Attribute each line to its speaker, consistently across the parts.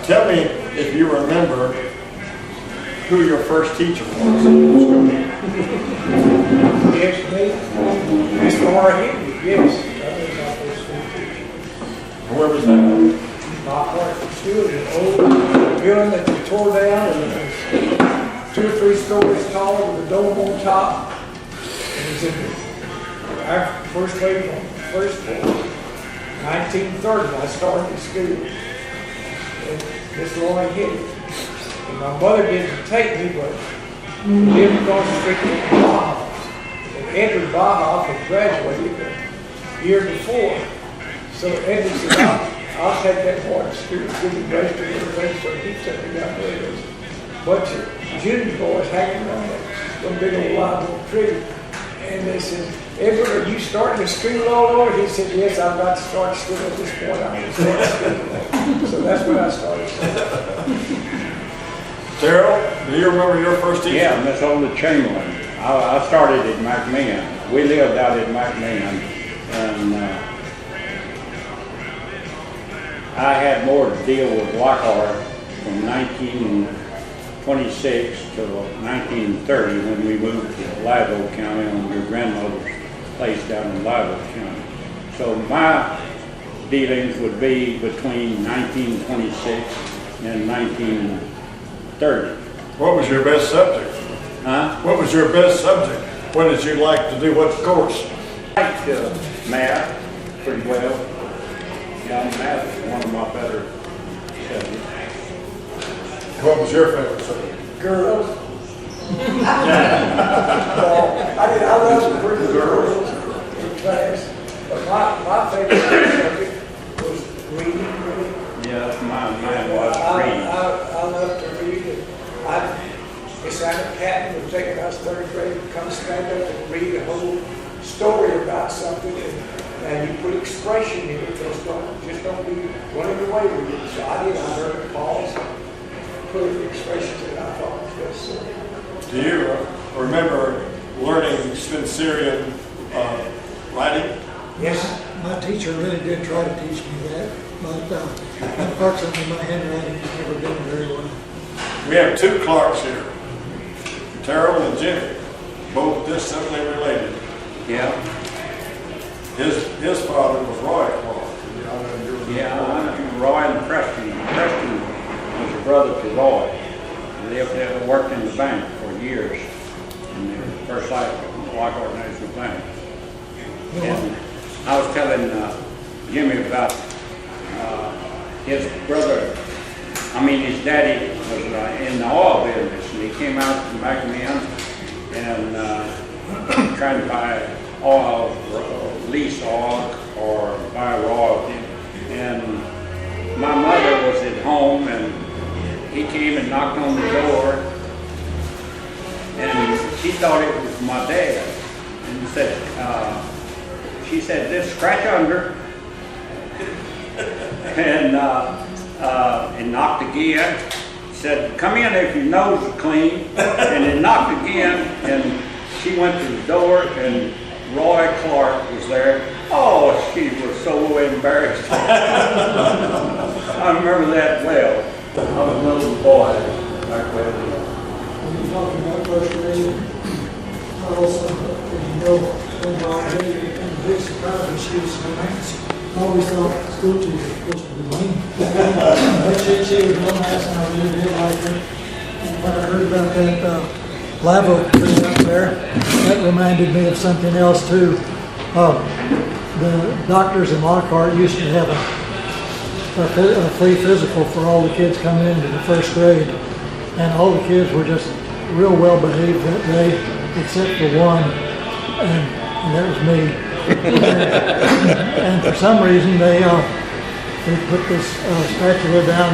Speaker 1: Tell me if you remember who your first teacher was.
Speaker 2: Yes, me. Miss Laura Henry, yes. That was my first school teacher.
Speaker 1: Where was that?
Speaker 2: Lockhart School, an old building that they tore down, and it was 2 or 3 stories tall with a dome on top. And it was in our first grade on the first floor. 1930, I started the school. And Miss Laura Henry. And my mother didn't take me, but we lived across the street from Baja. And Edward Baja had graduated the year before. So Edward said, I'll take that boy to school, give him rest and everything. So he took me down there. There's a bunch of junior boys hanging around that one big old live oak tree. And they said, Edward, are you starting the school all over? He said, yes, I've got to start school at this point. I'm going to start school. So that's when I started school.
Speaker 1: Terrell, do you remember your first teacher?
Speaker 3: Yeah, Miss Ola Chamberlain. I started at McMahon. We lived out at McMahon, and I had more to deal with Lockhart from 1926 to 1930 when we moved to Live Oak County on your grandmother's place down in Live Oak County. So my dealings would be between 1926 and 1930.
Speaker 1: What was your best subject?
Speaker 3: Huh?
Speaker 1: What was your best subject? What did you like to do? What course?
Speaker 3: I liked math pretty well. Yeah, math is one of my better subjects.
Speaker 1: What was your favorite subject?
Speaker 2: Girls. I love the pretty girls in class. But my favorite subject was reading.
Speaker 3: Yeah, mine was reading.
Speaker 2: I love to read. Miss Anna Catton would take us 3rd grade, come stand up and read a whole story about something, and you put expression in it. Just don't be running away with it. So I did. I heard it pause, put the expressions that I thought was best.
Speaker 1: Do you remember learning Spencerian writing?
Speaker 2: Yes.
Speaker 4: My teacher really did try to teach me that, but unfortunately my handwriting has never been very well.
Speaker 1: We have 2 Clarks here, Terrell and Jimmy, both distantly related.
Speaker 3: Yeah.
Speaker 1: His father was Roy Clark.
Speaker 3: Yeah, I know Roy and Preston. Preston was a brother to Roy. They worked in the bank for years in the First Lockhart National Bank. And I was telling Jimmy about his brother. His daddy was in the oil business, and he came out to McMahon and tried to buy oil, lease oil, or buy royalty. And my mother was at home, and he came and knocked on the door, and she thought it was my dad. And she said, "Just scratch under," and knocked again. Said, "Come in if your nose is clean," and then knocked again, and she went to the door, and Roy Clark was there. Oh, she was so embarrassed. I remember that well. I was a little boy back then.
Speaker 4: When you're talking about first grade, I also, as you know, when I was in the big surprise, she was so nice. I always thought school teachers were supposed to be mean. But she was real nice, and I really did like her. And when I heard about that Live Oak tree up there, that reminded me of something else too. The doctors in Lockhart used to have a free physical for all the kids coming into the first grade, and all the kids were just real well behaved that day, except for one, and that was me. And for some reason they put this spatula down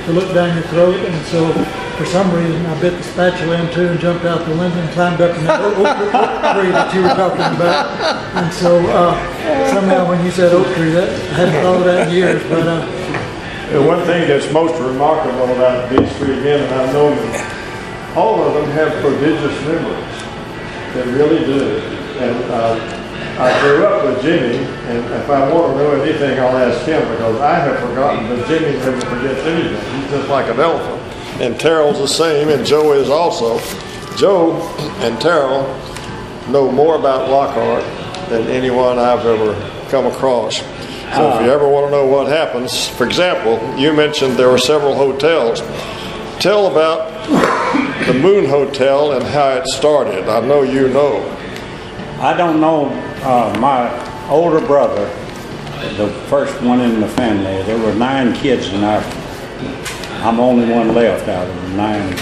Speaker 4: to look down your throat, and so for some reason I bit the spatula in two and jumped out the window and climbed up in the oak tree that you were talking about. And so somehow when you said oak tree, that I hadn't thought of that in years. But
Speaker 1: one thing that's most remarkable about these 3 men, and I've known them, all of them have prodigious memories. They really do. And I grew up with Jimmy, and if I want to know anything, I'll ask him, because I have forgotten, but Jimmy never forgets anything. He's just like an elephant. And Terrell's the same, and Joe is also. Joe and Terrell know more about Lockhart than anyone I've ever come across. So if you ever want to know what happens, for example, you mentioned there were several hotels. Tell about the Moon Hotel and how it started. I know you know.
Speaker 3: I don't know. My older brother, the first one in the family, there were 9 kids, and I'm the only one left out of the 9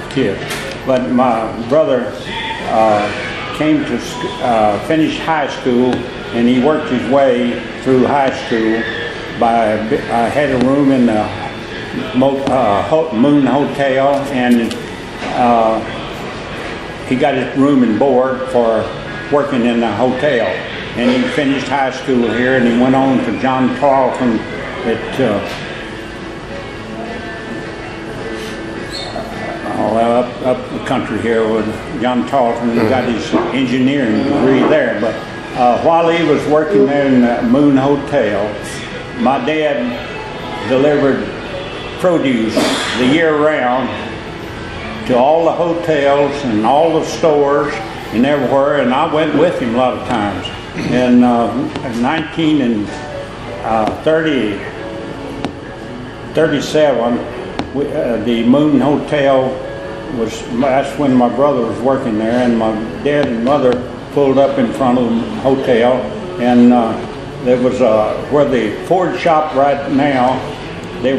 Speaker 3: kids. But my brother came to finish high school, and he worked his way through high school. I had a room in the Moon Hotel, and he got his room and board for working in the hotel. And he finished high school here, and he went on to John Tarleton at up the country here with John Tarleton. He got his engineering degree there. But while he was working there in the Moon Hotel, my dad delivered produce the year round to all the hotels and all the stores and everywhere, and I went with him a lot of times. In 1937, the Moon Hotel that's when my brother was working there, and my dad and mother pulled up in front of the hotel, and there was where the Ford shop right now, they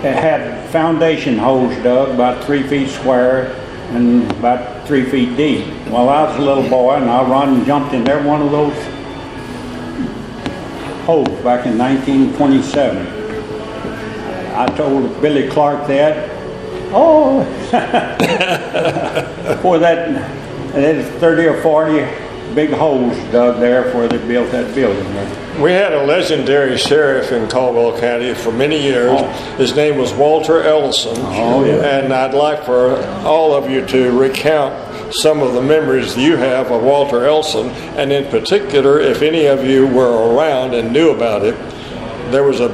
Speaker 3: had foundation holes dug about 3 feet square and about 3 feet deep. Well, I was a little boy, and I run and jumped in every one of those holes back in 1927. I told Billy Clark that. Oh, for that, there's 30 or 40 big holes dug there before they built that building.
Speaker 1: We had a legendary sheriff in Caldwell County for many years.
Speaker 3: Oh.
Speaker 1: His name was Walter Ellison.
Speaker 3: Oh, yeah.
Speaker 1: And I'd like for all of you to recount some of the memories you have of Walter Ellison, and in particular, if any of you were around and knew about it, there was a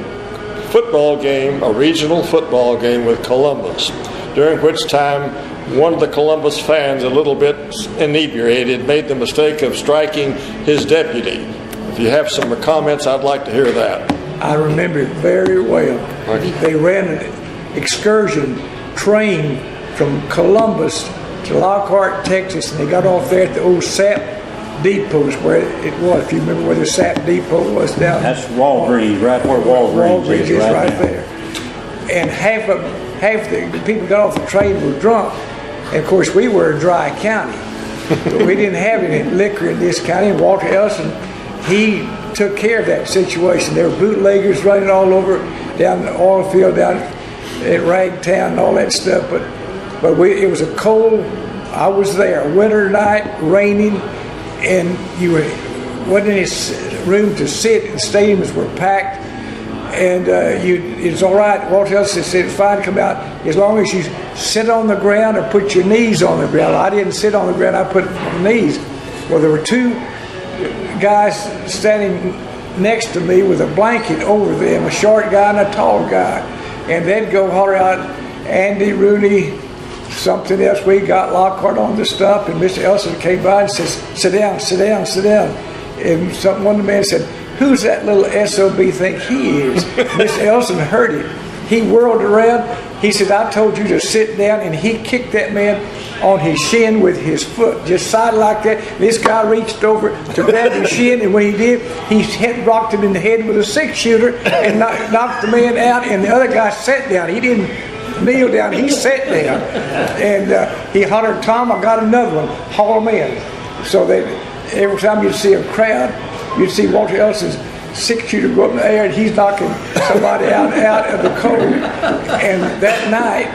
Speaker 1: football game, a regional football game with Columbus, during which time one of the Columbus fans, a little bit inebriated, made the mistake of striking his deputy. If you have some comments, I'd like to hear that.
Speaker 2: I remember it very well.
Speaker 1: Okay.
Speaker 2: They ran an excursion train from Columbus to Lockhart, Texas, and they got off there at the old SAP depots where it was. If you remember where the SAP depot was down.
Speaker 3: That's Walgreens, right where Walgreens is
Speaker 2: right
Speaker 3: now.
Speaker 2: there. And half the people got off the train were drunk. And of course, we were a dry county, but we didn't have any liquor in this county. And Walter Ellison, he took care of that situation. There were bootleggers running all over down the oil field down at Ragtown and all that stuff. But it was a cold. I was there, a winter night, raining, and wasn't any room to sit. The stadiums were packed, and it's all right. Walter Ellison said it's fine to come out as long as you sit on the ground or put your knees on the ground. I didn't sit on the ground. I put my knees. Well, there were 2 guys standing next to me with a blanket over them, a short guy and a tall guy, and they'd go holler out, Andy, Rooney, something else. We got Lockhart on the stuff, and Mr. Ellison came by and says, sit down, sit down, sit down. And one of the men said, who's that little SOB think he is? Mr. Ellison heard it. He whirled around. He said, I told you to sit down, and he kicked that man on his shin with his foot, just side like that. This guy reached over to grab his shin, and when he did, he rocked him in the head with a 6-shooter and knocked the man out, and the other guy sat down. He didn't kneel down, he sat down. And he hollered, Tom, I got another one, haul him in. So that every time you'd see a crowd, you'd see Walter Ellison's 6-shooter go up in the air, and he's knocking somebody out of the cold. And that night,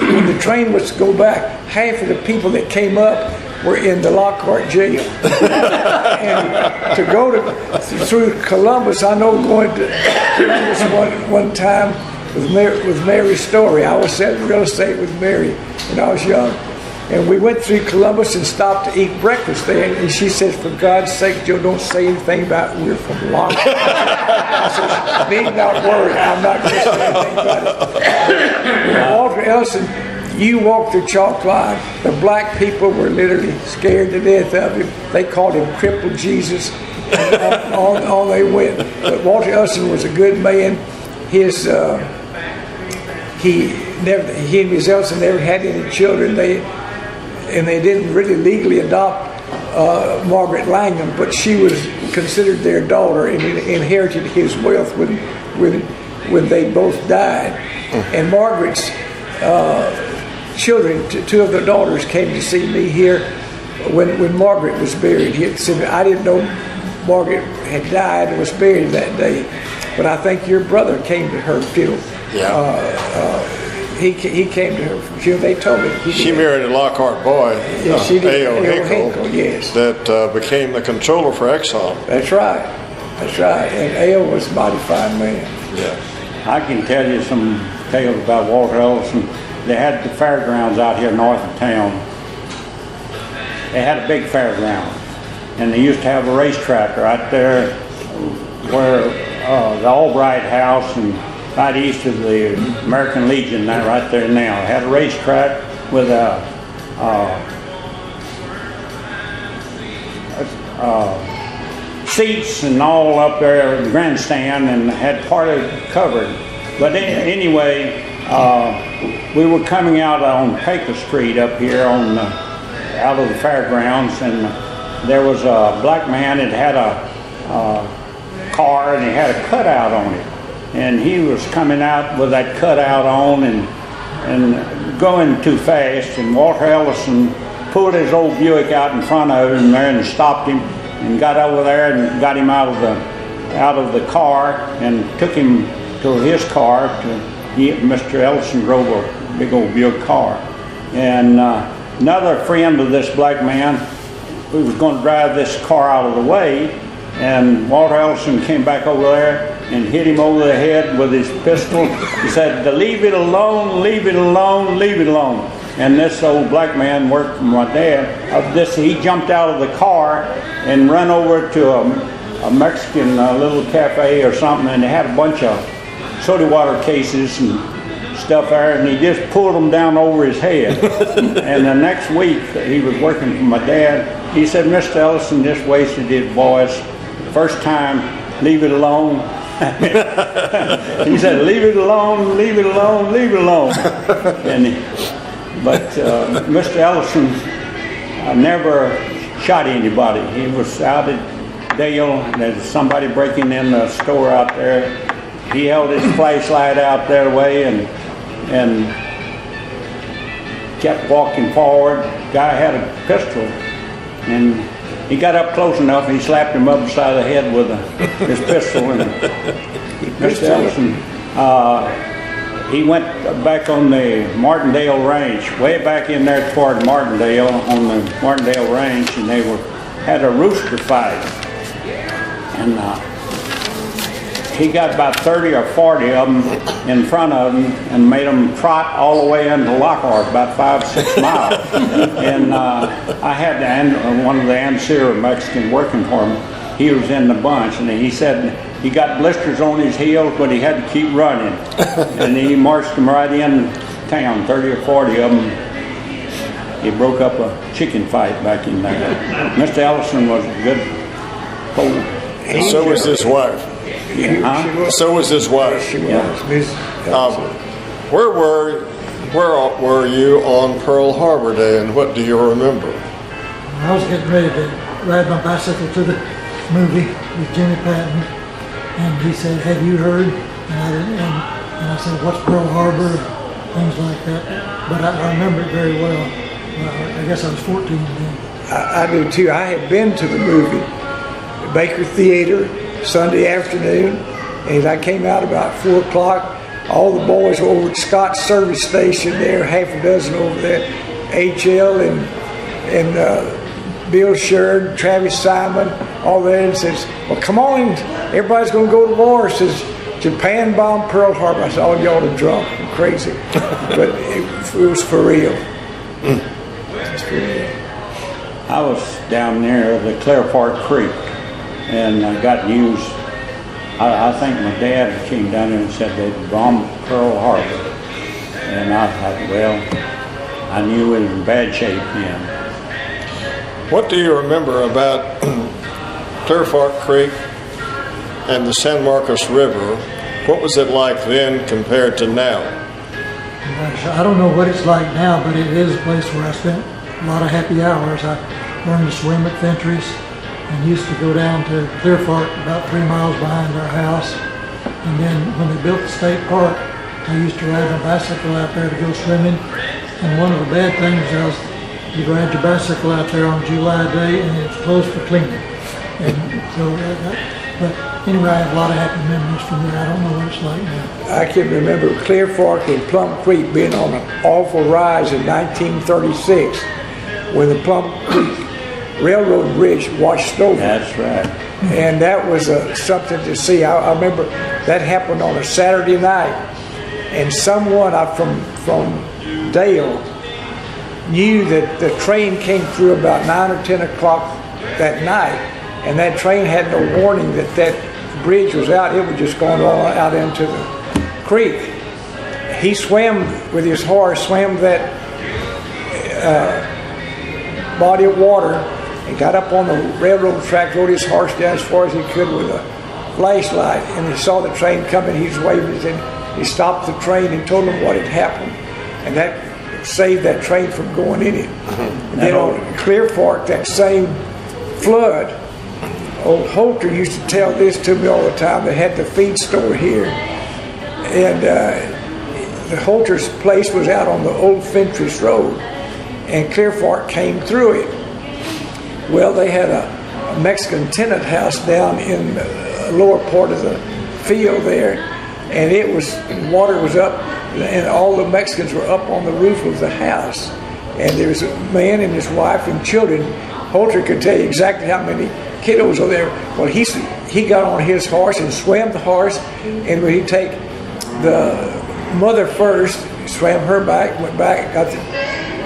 Speaker 2: when the train was to go back, half of the people that came up were in the Lockhart jail. And to go through Columbus, I know going to Columbus one time with Mary Story. I was selling real estate with Mary when I was young. And we went through Columbus and stopped to eat breakfast there. And she says, for God's sake, Joe, don't say anything about we're from Lockhart. I said, need not worry, I'm not going to say anything about it. Walter Ellison, you walked the chalk line. The black people were literally scared to death of him. They called him Crippled Jesus. And on they went. But Walter Ellison was a good man. He and Miss Ellison never had any children. They didn't really legally adopt Margaret Langham, but she was considered their daughter and inherited his wealth when they both died. And Margaret's children, two of their daughters, came to see me here when Margaret was buried. He said, I didn't know Margaret had died and was buried that day, but I think your brother came to her funeral.
Speaker 1: Yeah.
Speaker 2: He came to her funeral. They told me
Speaker 1: she married a Lockhart boy, A.O. Hinkle,
Speaker 2: yes,
Speaker 1: that became the controller for Exxon.
Speaker 2: That's right. And A.O. was a mighty fine man.
Speaker 1: Yeah.
Speaker 3: I can tell you some tales about Walter Ellison. They had the fairgrounds out here north of town. They had a big fairground, and they used to have a racetrack right there where the Albright House and right east of the American Legion, right there now. It had a racetrack with seats and all up there, the grandstand, and had part of it covered. But anyway, we were coming out on Paker Street up here out of the fairgrounds, and there was a black man that had a car, and he had a cutout on it. And he was coming out with that cutout on and going too fast, and Walter Ellison pulled his old Buick out in front of him there and stopped him and got over there and got him out of the car and took him to his car. Mr. Ellison drove a big old Buick car. And another friend of this black man, we was going to drive this car out of the way, and Walter Ellison came back over there and hit him over the head with his pistol. He said, leave it alone, leave it alone, leave it alone. And this old black man worked for my dad. He jumped out of the car and ran over to a Mexican little cafe or something, and they had a bunch of soda water cases and stuff there, and he just pulled them down over his head. And the next week, he was working for my dad. He said, Mr. Ellison just wasted his voice. First time, leave it alone. He said, leave it alone, leave it alone, leave it alone. But Mr. Ellison never shot anybody. He was out at Dale, there's somebody breaking in the store out there. He held his flashlight out their way and kept walking forward. Guy had a pistol, and he got up close enough, and he slapped him upside the head with his pistol. And Mr. Ellison, he went back on the Martindale Ranch, way back in there toward Martindale, on the Martindale Ranch, and they had a rooster fight. And he got about 30 or 40 of them in front of him and made them trot all the way into Lockhart, about 5-6 miles. And I had one of the Ancira Mexicans working for him. He was in the bunch, and he said he got blisters on his heels, but he had to keep running. And he marched them right in town, 30 or 40 of them. He broke up a chicken fight back in there. Mr. Ellison was a good
Speaker 1: And so was his wife. So was his wife.
Speaker 2: She was.
Speaker 1: Where were you on Pearl Harbor Day, and what do you remember?
Speaker 4: I was getting ready to ride my bicycle to the movie with Jimmy Patton, and he said, "Have you heard?" And I said, "What's Pearl Harbor?" Things like that. But I remember it very well. I guess I was 14 then.
Speaker 2: I do too. I had been to the movie, Baker Theater, Sunday afternoon, and I came out about 4 o'clock. All the boys were over at Scott's service station there, half a dozen over there, HL and Bill Sherd, Travis Simon, all there, and says, "Well, come on, everybody's going to go to war." Says, "Japan bombed Pearl Harbor." I said, "Oh, y'all are drunk and crazy," but it was for real.
Speaker 3: I was down near the Clear Park Creek, and I got news. I think my dad came down there and said they'd bombed Pearl Harbor. And I thought, well, I knew it was in bad shape then.
Speaker 1: What do you remember about Clear Fork Creek and the San Marcos River? What was it like then compared to now?
Speaker 4: Gosh, I don't know what it's like now, but it is a place where I spent a lot of happy hours. I learned to swim at Fentry's and used to go down to Clear Fork, about 3 miles behind our house. And then when they built the state park, I used to ride my bicycle out there to go swimming. And one of the bad things was you'd ride your bicycle out there on July Day and it's closed for cleaning. And so, but anyway, I have a lot of happy memories from there. I don't know what it's like now.
Speaker 2: I can remember Clear Fork and Plum Creek being on an awful rise in 1936 when the Plum Creek Railroad Bridge washed over.
Speaker 3: That's right.
Speaker 2: And that was something to see. I remember that happened on a Saturday night, and someone from Dale knew that the train came through about 9 or 10 o'clock that night, and that train had no warning that that bridge was out. It was just going all out into the creek. He swam with his horse, swam that body of water, and got up on the railroad track, rode his horse down as far as he could with a flashlight, and he saw the train coming. He was waving, and he stopped the train and told them what had happened, and that saved that train from going in it. And then on Clear Fork, that same flood, old Holter used to tell this to me all the time. They had the feed store here, and the Holter's place was out on the old Fentry's Road, and Clear Fork came through it. Well, they had a Mexican tenant house down in the lower part of the field there, and it was, water was up, and all the Mexicans were up on the roof of the house. And there was a man and his wife and children. Holter could tell you exactly how many kiddos were there. Well, he got on his horse and swam the horse, and when he'd take the mother first, swam her back, went back,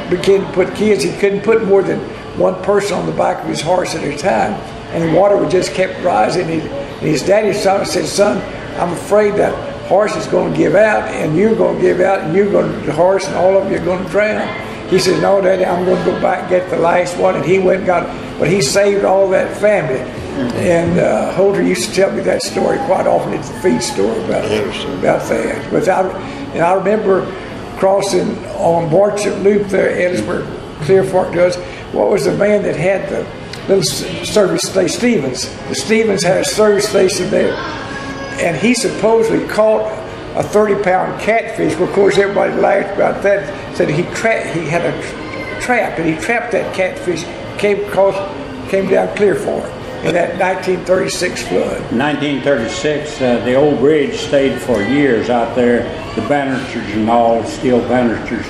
Speaker 2: began to put kids. He couldn't put more than one person on the back of his horse at a time, and the water would just kept rising. And his daddy said, "Son, I'm afraid that horse is going to give out, and you're going to give out, and you're going to, the horse and all of you are going to drown." He said, "No, Daddy, I'm going to go back and get the last one." And he went and got it, but he saved all that family. And Holter used to tell me that story quite often at the feed store about that. But I remember crossing on Barchett Loop there, Edisburg, Clear Fork does. What was the man that had the little service station? Stevens. The Stevens had a service station there, and he supposedly caught a 30-pound catfish. Well, of course, everybody laughed about that. Said he had a trap, and he trapped that catfish. Came down Clear Fork in that 1936 flood.
Speaker 3: 1936, the old bridge stayed for years out there. The banisters and all, steel banisters,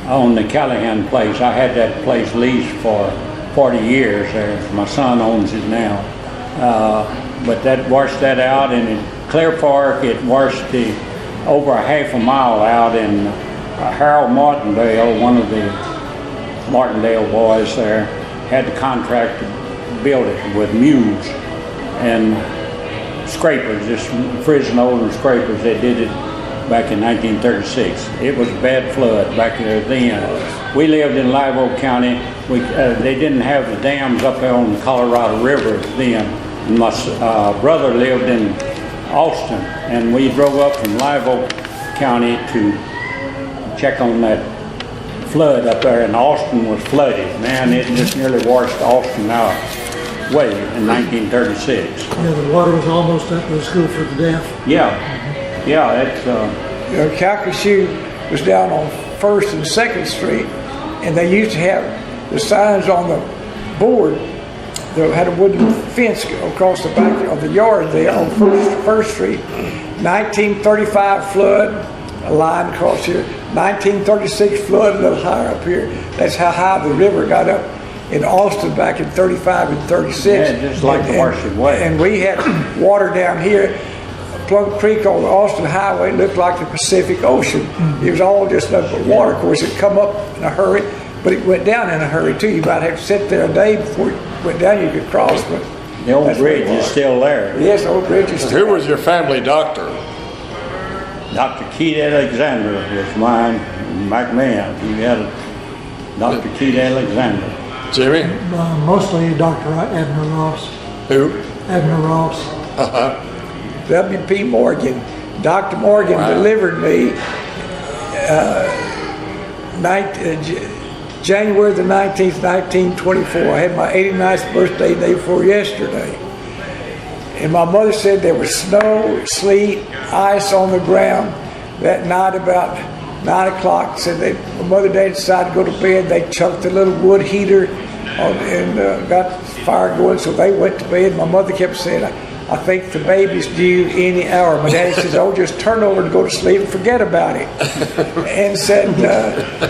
Speaker 3: on the Callahan place. I had that place leased for 40 years there. My son owns it now. But that washed that out, and in Clear Fork it washed over a half a mile out, in Harold Martindale, one of the Martindale boys there, had the contract to build it with mules and scrapers, just Fresno and scrapers. They did it back in 1936. It was a bad flood back there then. We lived in Live Oak County. They didn't have the dams up there on the Colorado River then. And my brother lived in Austin, and we drove up from Live Oak County to check on that flood up there, and Austin was flooded. Man, it just nearly washed Austin out way in 1936.
Speaker 4: Yeah, the water was almost up to the school for the deaf.
Speaker 3: Yeah, that's...
Speaker 2: Calcasieu was down on 1st and 2nd Street, and they used to have the signs on the board that had a wooden fence across the back of the yard there on 1st Street. 1935 flood, a line across here. 1936 flood, a little higher up here. That's how high the river got up in Austin back in 35 and 36.
Speaker 3: Yeah, just like the Washington Way.
Speaker 2: And we had water down here. Plum Creek on the Austin Highway looked like the Pacific Ocean. It was all just nothing but water. Of course, it come up in a hurry, But it went down in a hurry too. You might have to sit there a day before it went down. You could cross, but
Speaker 3: The old
Speaker 2: that's what it
Speaker 3: bridge is
Speaker 2: was.
Speaker 3: still there.
Speaker 2: Yes, the old bridge is still.
Speaker 1: Who was your family doctor?
Speaker 3: Dr. Keith Alexander was mine, McMahon. He had Dr. Keith Alexander.
Speaker 1: Jimmy?
Speaker 4: Mostly Dr. Abner Ross.
Speaker 1: Who?
Speaker 4: Abner Ross.
Speaker 2: W.P. Morgan. Dr. Morgan
Speaker 1: Wow.
Speaker 2: delivered me January the 19th, 1924. I had my 89th birthday day before yesterday. And my mother said there was snow, sleet, ice on the ground that night about 9 o'clock. Said my mother and dad decided to go to bed. They chucked the little wood heater and got the fire going, so they went to bed. My mother kept saying, I think the baby's due any hour. My daddy says, oh, just turn over and go to sleep and forget about it. And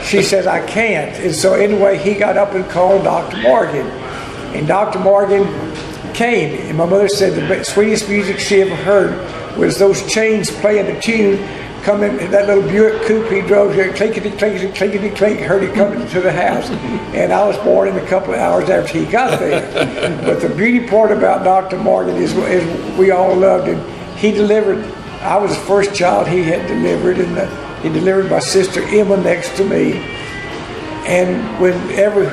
Speaker 2: she said, I can't. And so anyway, he got up and called Dr. Morgan. And Dr. Morgan came. And my mother said the sweetest music she ever heard was those chains playing a tune coming, that little Buick coupe he drove here, clinkety, clinkety, clinkety, clink, heard it coming to the house. And I was born in a couple of hours after he got there. But the beauty part about Dr. Morgan is we all loved him. He delivered, I was the first child he had delivered, and he delivered my sister Emma next to me. And whenever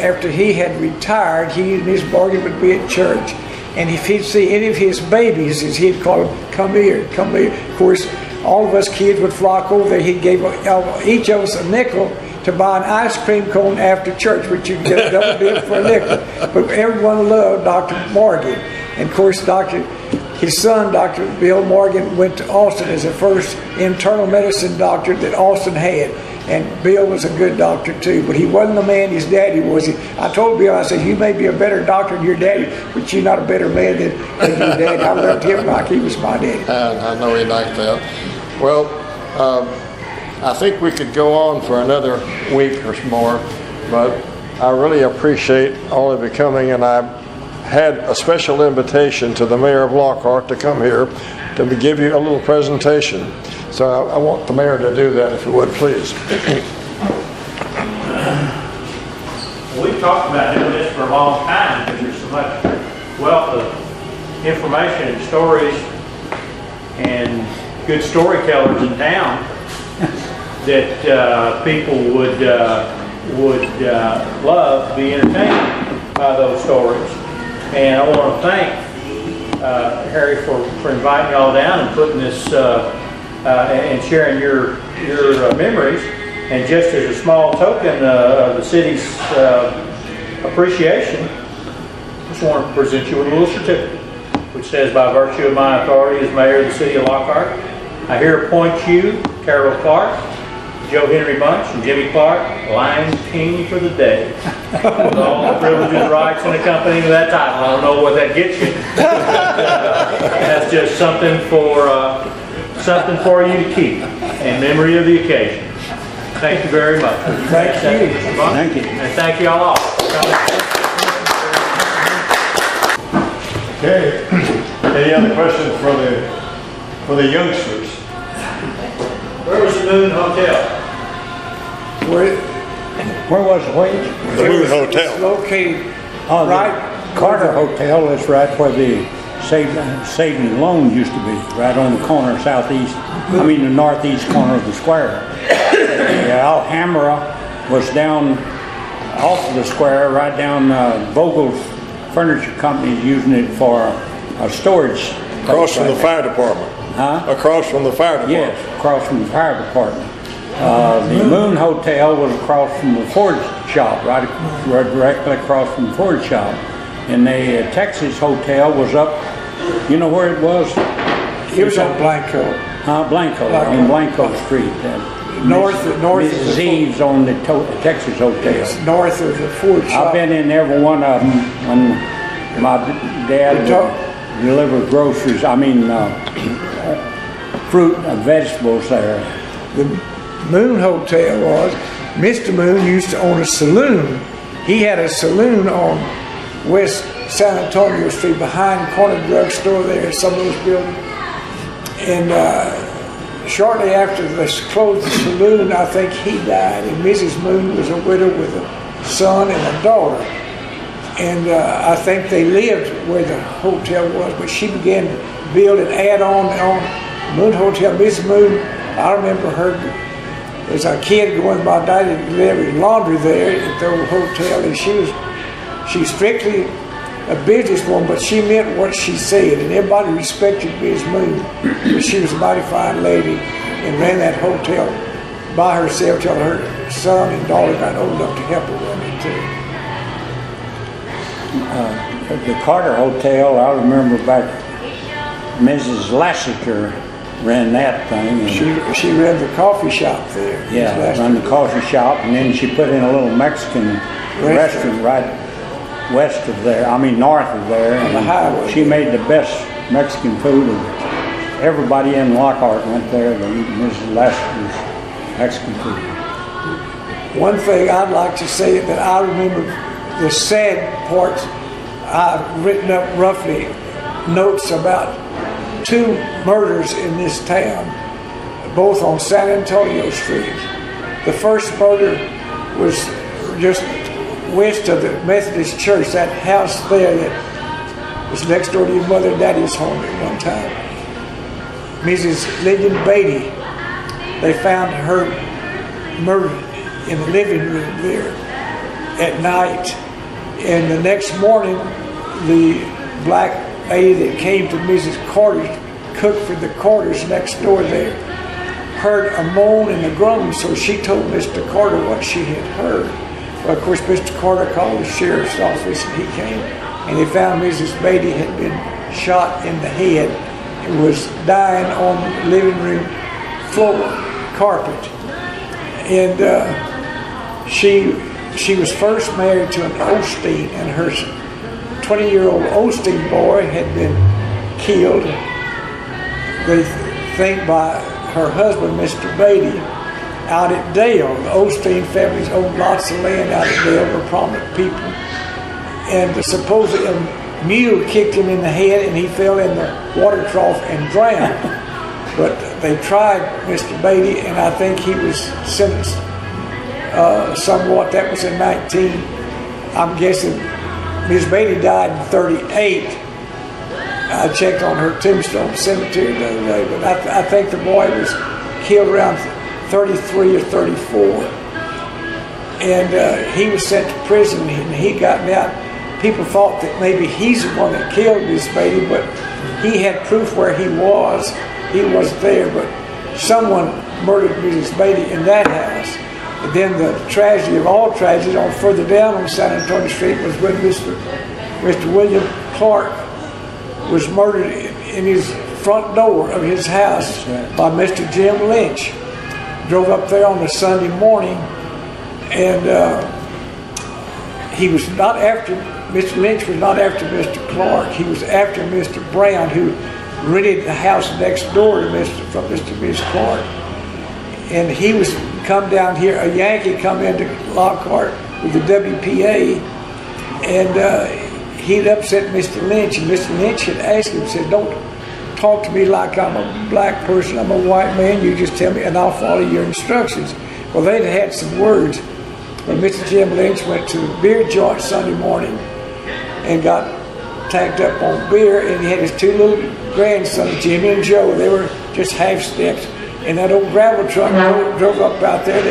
Speaker 2: after he had retired, he and Miss Morgan would be at church. And if he'd see any of his babies, as he'd call them, come here, come here. Of course, all of us kids would flock over there. He gave each of us a nickel to buy an ice cream cone after church, which you can get a double dip for a nickel. But everyone loved Dr. Morgan. And of course, his son, Dr. Bill Morgan, went to Austin as the first internal medicine doctor that Austin had. And Bill was a good doctor too, but he wasn't the man his daddy was. I told Bill, I said, you may be a better doctor than your daddy, but you're not a better man than your daddy. I loved him like he was my daddy.
Speaker 1: I know he liked that. Well, I think we could go on for another week or more, but I really appreciate all of you coming, and I had a special invitation to the mayor of Lockhart to come here to give you a little presentation. So I want the mayor to do that, if you would, please.
Speaker 5: We've talked about doing this for a long time because there's so much wealth of information and stories and good storytellers in town that people would love to be entertained by those stories. And I want to thank Harry for inviting y'all down and putting this and sharing your memories. And just as a small token of the city's appreciation, I just want to present you with a little certificate, which says, by virtue of my authority as mayor of the city of Lockhart, I here appoint you, Carol Clark, Joe Henry Bunch, and Jimmy Clark, Lion King for the day. With all the privileges, rights, and accompanying that title. I don't know what that gets you. That's just something for you to keep in memory of the occasion. Thank you very much.
Speaker 2: Thank you.
Speaker 3: Thank you.
Speaker 5: And thank you all.
Speaker 1: Okay. Any other questions for the youngsters?
Speaker 5: Where was the Moon Hotel?
Speaker 3: Where was the wage?
Speaker 1: The Moon Hotel.
Speaker 2: Located
Speaker 3: Oh,
Speaker 2: right.
Speaker 3: the Carter Hotel is right where the Saving Loan used to be, right on the corner the northeast corner of the square. The Alhambra was down off of the square, right down Vogel's Furniture Company, using it for a storage.
Speaker 1: Across from the fire department.
Speaker 3: Huh?
Speaker 1: Across from the fire department.
Speaker 3: Yes, across from the fire department. The Moon Hotel was across from the Ford shop, right directly across from the Ford shop. And the Texas Hotel was up, you know where it was?
Speaker 2: It was on Blanco.
Speaker 3: Blanco, on Blanco Street.
Speaker 2: North of
Speaker 3: Mrs.
Speaker 2: the
Speaker 3: Eves on the Texas Hotel.
Speaker 2: It's north of the Ford shop.
Speaker 3: I've been in every one of them when my dad would deliver groceries, fruit and vegetables there.
Speaker 2: The Moon Hotel was, Mr. Moon used to own a saloon. He had a saloon on West San Antonio Street behind the corner drugstore there, some of those buildings. And shortly after they closed the saloon, I think he died, and Mrs. Moon was a widow with a son and a daughter. And I think they lived where the hotel was, but she began to build and add on Moon Hotel. Mrs. Moon, I remember her as a kid going with my daddy to deliver laundry there at the old hotel, and she's strictly a businesswoman, but she meant what she said, and everybody respected Mrs. Moon. But she was a mighty fine lady and ran that hotel by herself till her son and daughter got old enough to help her run it too.
Speaker 6: The Carter Hotel, I remember back, Mrs. Lassiter ran that thing. And
Speaker 2: She ran the coffee shop there.
Speaker 6: yeah, run the coffee shop, and then she put in a little Mexican restaurant right west of there, north of there.
Speaker 2: On the highway.
Speaker 6: She made the best Mexican food, and everybody in Lockhart went there to eat Mrs. Lassiter's Mexican food.
Speaker 2: One thing I'd like to say that I remember the sad parts, I've written up roughly notes about 2 murders in this town, both on San Antonio Street. The first murder was just west of the Methodist Church, that house there that was next door to your mother and daddy's home at one time. Mrs. Lillian Beatty, they found her murdered in the living room there at night. And the next morning, the black lady that came to Mrs. Carter's, cooked for the Carters next door there, heard a moan and a groan, so she told Mr. Carter what she had heard. Well, of course, Mr. Carter called the sheriff's office, and he came, and they found Mrs. Beatty had been shot in the head and was dying on the living room floor, carpet. And she was first married to an Osteen, and her 20-year-old Osteen boy had been killed, they think, by her husband, Mr. Beatty, out at Dale. The Osteen families owned lots of land out at Dale, were prominent people. And supposedly a mule kicked him in the head, and he fell in the water trough and drowned. But they tried Mr. Beatty, and I think he was sentenced somewhat. That was in I'm guessing Ms. Beatty died in 38. I checked on her tombstone cemetery the other day, but I think the boy was killed around 33 or 34. And he was sent to prison, and he got out. People thought that maybe he's the one that killed Ms. Beatty, but he had proof where he was. He wasn't there, but someone murdered Mrs. Beatty in that house. And then the tragedy of all tragedies, on further down on San Antonio Street, was when Mr. William Clark was murdered in his front door of his house by Mr. Jim Lynch. Drove up there on a Sunday morning, and he was not after, Mr. Lynch was not after Mr. Clark. He was after Mr. Brown, who rented the house next door to from Mr. and Miss Clark. And he was come down here, a Yankee come into Lockhart with the WPA, and he'd upset Mr. Lynch, and Mr. Lynch had asked him, said, "Don't talk to me like I'm a black person, I'm a white man, you just tell me and I'll follow your instructions." Well, they'd had some words, but Mr. Jim Lynch went to the beer joint Sunday morning and got tanked up on beer, and he had his 2 little grandsons, Jimmy and Joe. They were just half steps, and that old gravel truck drove up out there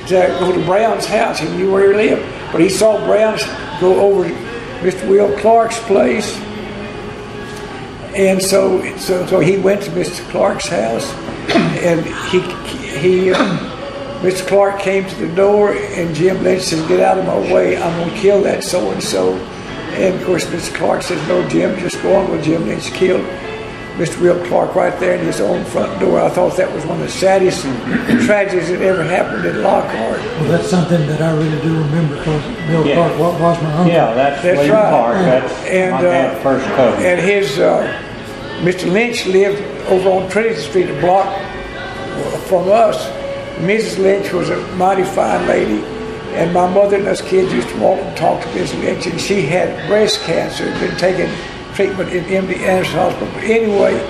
Speaker 2: to go to Brown's house. He knew where he lived, but he saw Brown's go over to Mr. Will Clark's place, and so he went to Mr. Clark's house, and Mr. Clark came to the door, and Jim Lynch said, "Get out of my way, I'm going to kill that so-and-so." And of course, Mr. Clark says, "No, Jim, just go on." Well, Jim Lynch killed Mr. Will Clark right there in his own front door. I thought that was one of the saddest tragedies that ever happened in Lockhart.
Speaker 4: Well, that's something that I really do remember, because Bill Clark was my uncle.
Speaker 6: Yeah, that's William
Speaker 2: right.
Speaker 6: Clark. That's my dad's first cousin.
Speaker 2: And his Mr. Lynch lived over on Trinity Street, a block from us. Mrs. Lynch was a mighty fine lady, and my mother and us kids used to walk and talk to Mrs. Lynch, and she had breast cancer, had been taking treatment in MD Anderson Hospital. But anyway,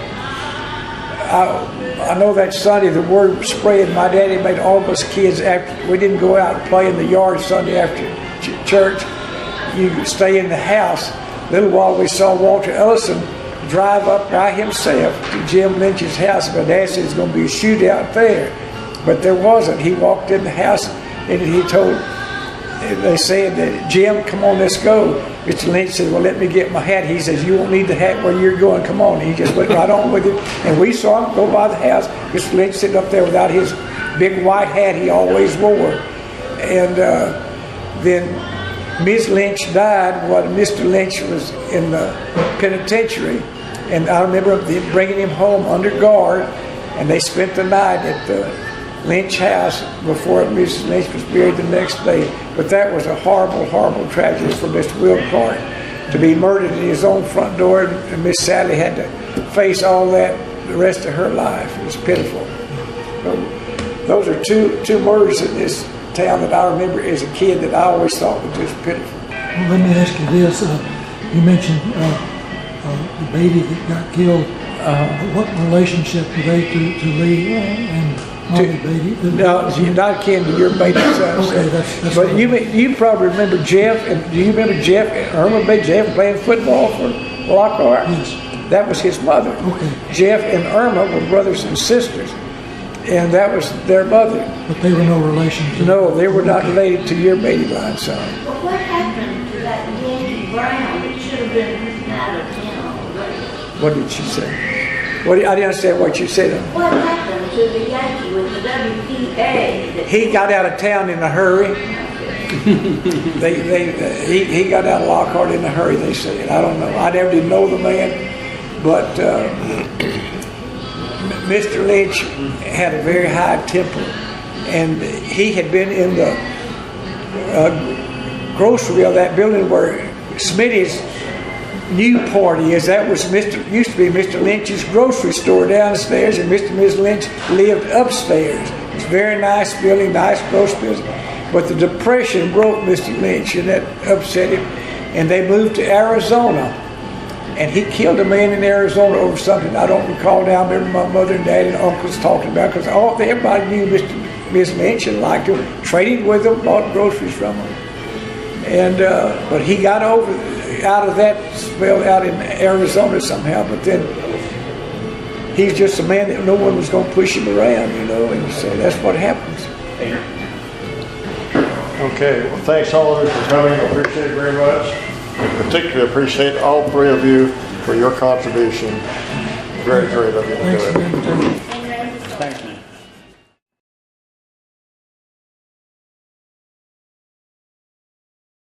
Speaker 2: I know that Sunday the word spread. My daddy made all of us kids, after we didn't go out and play in the yard Sunday after church, you stay in the house. A little while we saw Walter Ellison drive up by himself to Jim Lynch's house. My dad said there's going to be a shootout there, but there wasn't. He walked in the house and he told, they said that, Jim, come on, let's go. Mr. Lynch said, well, let me get my hat. He says, you won't need the hat where you're going, come on. He just went right on with it. And we saw him go by the house. Mr. Lynch sitting up there without his big white hat he always wore. And then Ms. Lynch died while Mr. Lynch was in the penitentiary. And I remember them bringing him home under guard. And they spent the night at the Lynch house before Mrs. Lynch was buried the next day. But that was a horrible, horrible tragedy for Mr. Will Clark to be murdered in his own front door, and Miss Sally had to face all that the rest of her life. It was pitiful. Those are two murders in this town that I remember as a kid that I always thought was just pitiful.
Speaker 4: Well, let me ask you this. You mentioned the baby that got killed. What relationship were they to Lee and baby?
Speaker 2: No, you're not kin to your baby son.
Speaker 4: Okay, that's
Speaker 2: but you probably remember Jeff, and do you remember Jeff, Irma Bay Jeff playing football for Lockhart?
Speaker 4: Yes.
Speaker 2: That was his mother.
Speaker 4: Okay.
Speaker 2: Jeff and Irma were brothers and sisters, and that was their mother.
Speaker 4: But they were no relation?
Speaker 2: No, they were not related to your baby line son.
Speaker 7: Well, what happened to that Yankee Brown that should have been out of town already?
Speaker 2: What did she say? I didn't understand what you said.
Speaker 7: What happened to the Yankee with the WPA?
Speaker 2: He got out of town in a hurry. He got out of Lockhart in a hurry, they said. I don't know. I never did know the man, but Mr. Lynch had a very high temper, and he had been in the grocery of that building where Smitty's new party is. That was used to be Mr. Lynch's grocery store downstairs, and Mr. and Ms. Lynch lived upstairs. It's a very nice building, nice grocery building. But the Depression broke Mr. Lynch, and that upset him. And they moved to Arizona, and he killed a man in Arizona over something I don't recall now. I remember my mother and dad and uncles talking about, because everybody knew Mr. and Ms. Lynch and liked him, traded with them, bought groceries from them. And but he got out of that spell out in Arizona somehow. But then he's just a man that no one was going to push him around, and so that's what happens.
Speaker 1: Okay, well, thanks all of you for coming. I appreciate it very much. I particularly appreciate all three of you for your contribution. Very great of you to do it.
Speaker 4: Thanks again.